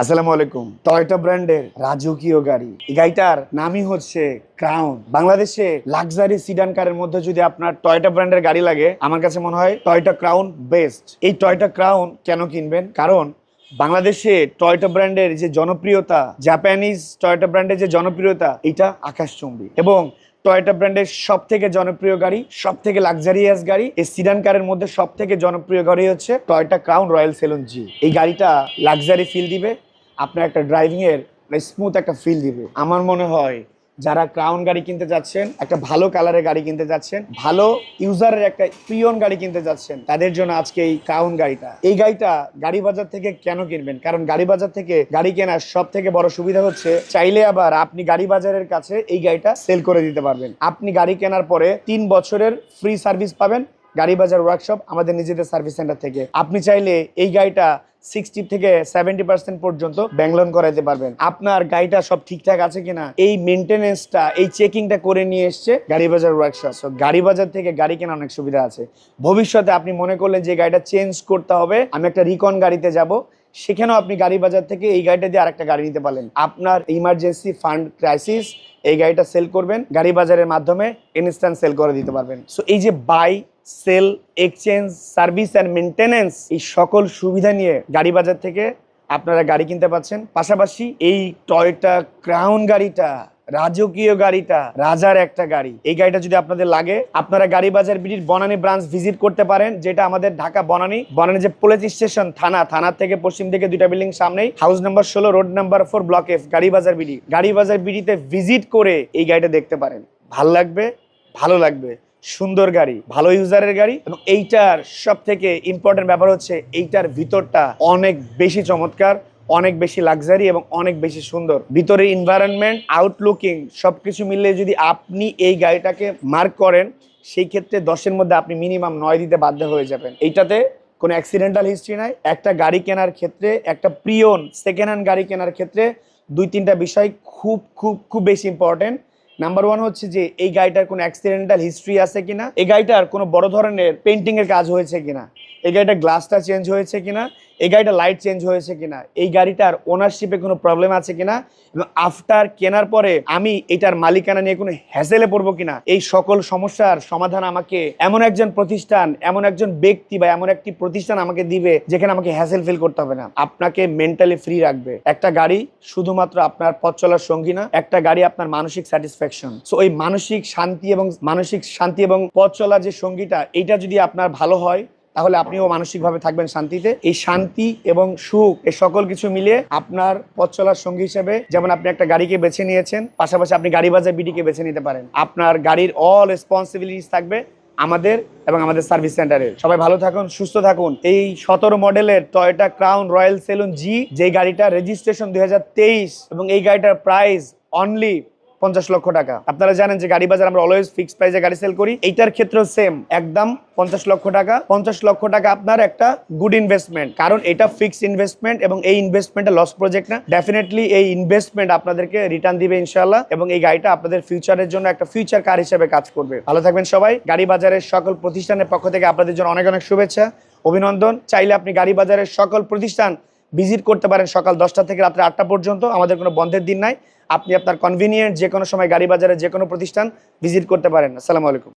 আসসালামু আলাইকুম। টয়োটা ব্র্যান্ডের রাজকীয় গাড়ি, এই গাড়িটার নামই হচ্ছে ক্রাউন। বাংলাদেশে লাক্সারি সিডান কারের মধ্যে যদি আপনার টয়োটা ব্র্যান্ডের গাড়ি লাগে, আমার কাছে মনে হয় টয়োটা ক্রাউন বেস্ট। এই টয়োটা ক্রাউন কেন কিনবেন? কারণ বাংলাদেশে টয়োটা ব্র্যান্ডের যে জনপ্রিয়তা, জাপানিজ টয়োটা ব্র্যান্ডের যে জনপ্রিয়তা, এটা আকাশচুম্বী। এবং টয়োটা ব্র্যান্ডের সব থেকে জনপ্রিয় গাড়ি, সব থেকে লাক্সারিয়াস গাড়ি, এই সিডান কারের মধ্যে সব থেকে জনপ্রিয় গাড়ি হচ্ছে টয়োটা ক্রাউন রয়্যাল সেলুন জি। এই গাড়িটা লাক্সারি ফিল দিবে, আপনার একটা ড্রাইভিং এর স্মুথ একটা ফিল দিবে। আমার মনে হয় যারা ক্রাউন গাড়ি কিনতে যাচ্ছেন, একটা ভালো কালারের গাড়ি কিনতে যাচ্ছেন, ভালো ইউজারের একটা প্রিয়ন গাড়ি কিনতে যাচ্ছেন, তাদের জন্য আজকে এই ক্রাউন গাড়িটা। এই গাড়িটা গাড়ি বাজার থেকে কেন কিনবেন? কারণ গাড়ি বাজার থেকে গাড়ি কেনার সব থেকে বড় সুবিধা হচ্ছে, চাইলে আবার আপনি গাড়ি বাজারের কাছে এই গাড়িটা সেল করে দিতে পারবেন। আপনি গাড়ি কেনার পরে 3 বছরের ফ্রি সার্ভিস পাবেন গাড়ি বাজার ওয়ার্কশপ, আমাদের নিজেদের সার্ভিস সেন্টার থেকে। আপনি চাইলে এই গাড়িটা 60 থেকে 70% পর্যন্ত ব্যাংক লোন করাইতে পারবেন। আপনার গাড়িটা সব ঠিকঠাক আছে কিনা, এই মেনটেনেন্সটা, এই চেকিংটা করে নিয়ে এসছে গাড়ি বাজার ওয়ার্কশপ। গাড়ি বাজার থেকে গাড়ি কেনা অনেক সুবিধা আছে। ভবিষ্যতে আপনি মনে করলেন যে গাড়িটা চেঞ্জ করতে হবে, আমি একটা রিকন গাড়িতে যাব, সেখানেও আপনি গাড়ি বাজার থেকে এই গাড়িটা দিয়ে আরেকটা গাড়ি নিতে পারলেন। আপনার ইমার্জেন্সি ফান্ড ক্রাইসিস, এই গাড়িটা সেল করবেন, গাড়ি বাজারের মাধ্যমে ইনস্ট্যান্ট সেল করে দিতে পারবেন। সো এই যে buy, sell, exchange, service and maintenance, এই সকল সুবিধা নিয়ে গাড়ি বাজার থেকে আপনারা গাড়ি কিনতে পাচ্ছেন। পাশাপাশি এই টয়োটা ক্রাউন গাড়িটা, রাজকীয় গাড়িটা, রাজার একটা গাড়ি। এই গাড়িটা যদি আপনাদের লাগে, আপনারা গাড়ি বাজার বিডির বনানী ব্রাঞ্চ ভিজিট করতে পারেন, যেটা আমাদের ঢাকা বনানী যে পুলিশ স্টেশন, থানা থেকে পশ্চিম দিকে 2টা বিল্ডিং সামনেই, house number 16, road number 4, block F, গাড়ি বাজার বিডি। গাড়ি বাজার বিডিতে ভিজিট করে এই গাড়িটা দেখতে পারেন। ভালো লাগবে, সুন্দর গাড়ি, ভালো ইউজারের গাড়ি। এবং এইটার সব থেকে ইম্পর্টেন্ট ব্যাপার হচ্ছে এইটার ভিতরটা অনেক বেশি চমৎকার, অনেক বেশি লাক্সারি এবং অনেক বেশি সুন্দর। ভিতরের এনভায়রনমেন্ট, আউটলুকিং সবকিছু মিলে যদি আপনি এই গাড়িটাকে মার্ক করেন, সেই ক্ষেত্রে 10-এর মধ্যে আপনি মিনিমাম 9 দিতে বাধ্য হয়ে যাবেন। এইটাতে কোনো অ্যাক্সিডেন্টাল হিস্ট্রি নাই। একটা গাড়ি কেনার ক্ষেত্রে, একটা প্রিয়ন সেকেন্ড হ্যান্ড গাড়ি কেনার ক্ষেত্রে 2-3টা বিষয় খুব বেশি ইম্পর্টেন্ট। নাম্বার 1 হচ্ছে যে এই গাড়িটার কোনো অ্যাক্সিডেন্টাল হিস্ট্রি আছে কিনা, এই গাড়িটার কোনো বড় ধরনের পেন্টিং এর কাজ হয়েছে কিনা, এই গাড়িটার গ্লাসটা চেঞ্জ হয়েছে কিনা, এই গাড়িটার লাইট চেঞ্জ হয়েছে কিনা, এই গাড়িটার ওনারশিপে কোনো প্রবলেম আছে কিনা, এবং আফটার কেনার পরে আমি এটার মালিকানা নিয়ে কোনো হ্যাসেলে পড়বো কিনা, এই সকল সমস্যার সমাধান আমাকে এমন একজন প্রতিষ্ঠান, এমন একজন ব্যক্তি বা এমন একটি প্রতিষ্ঠান আমাকে দিবে, যেখানে আমাকে হ্যাসেল ফিল করতে হবে না। আপনাকে মেন্টালি ফ্রি রাখবে। একটা গাড়ি শুধুমাত্র আপনার পথ চলার সঙ্গী না, একটা গাড়ি আপনার মানসিক স্যাটিসফ্যাকশন। সো ওই মানসিক শান্তি এবং পথ চলার যে সঙ্গীটা, এইটা যদি আপনার ভালো হয়, তাহলে আপনিও মানসিকভাবে থাকবেন শান্তিতে। এই শান্তি এবং সুখ, এই সকল কিছু মিলিয়ে আপনার পথ চলার সঙ্গী হিসেবে, যেমন আপনি একটা গাড়িকে বেছে নিয়েছেন, পাশাপাশি আপনি গাড়ি বাজার বিডিকে বেছে নিতে পারেন। আপনার গাড়ির অল রেসপন্সিবিলিটিস থাকবে আমাদের এবং আমাদের সার্ভিস সেন্টারের। সবাই ভালো থাকুন, সুস্থ থাকুন। এই 17 মডেলের টয়োটা ক্রাউন রয়্যাল সেলুন জি, যে গাড়িটা রেজিস্ট্রেশন 2023 এবং এই গাড়িটার প্রাইস অনলি 50 লক্ষ টাকা। আপনারা জানেন যে গাড়ি বাজার আমরা অলওয়েজ ফিক্স প্রাইসে গাড়ি সেল করি। এইটার ক্ষেত্রেও সেম, একদম 50 লক্ষ টাকা। 50 লক্ষ টাকা আপনার একটা গুড ইনভেস্টমেন্ট, কারণ এটা ফিক্সড ইনভেস্টমেন্ট এবং এই ইনভেস্টমেন্টটা লস প্রজেক্ট না। ডেফিনেটলি এই ইনভেস্টমেন্ট আপনাদেরকে রিটার্ন দিবে ইনশাআল্লাহ, এবং এই গাড়িটা আপনাদের ফিউচারের জন্য একটা ফিউচার কার হিসেবে কাজ করবে। ভালো থাকবেন সবাই। গাড়ি বাজারের সকল প্রতিষ্ঠানের পক্ষ থেকে আপনাদের জন্য অনেক শুভেচ্ছা, অভিনন্দন। চাইলে আপনি গাড়ি বাজারের সকল প্রতিষ্ঠান ভিজিট করতে পারেন সকাল 10টা থেকে রাত্রে 8টা পর্যন্ত। আমাদের কোনো বন্ধের দিন নাই। আপনি আপনার কনভিনিয়েন্ট যে কোনো সময় গাড়ি বাজারে যে কোনো প্রতিষ্ঠান ভিজিট করতে পারেন। আসসালামু আলাইকুম।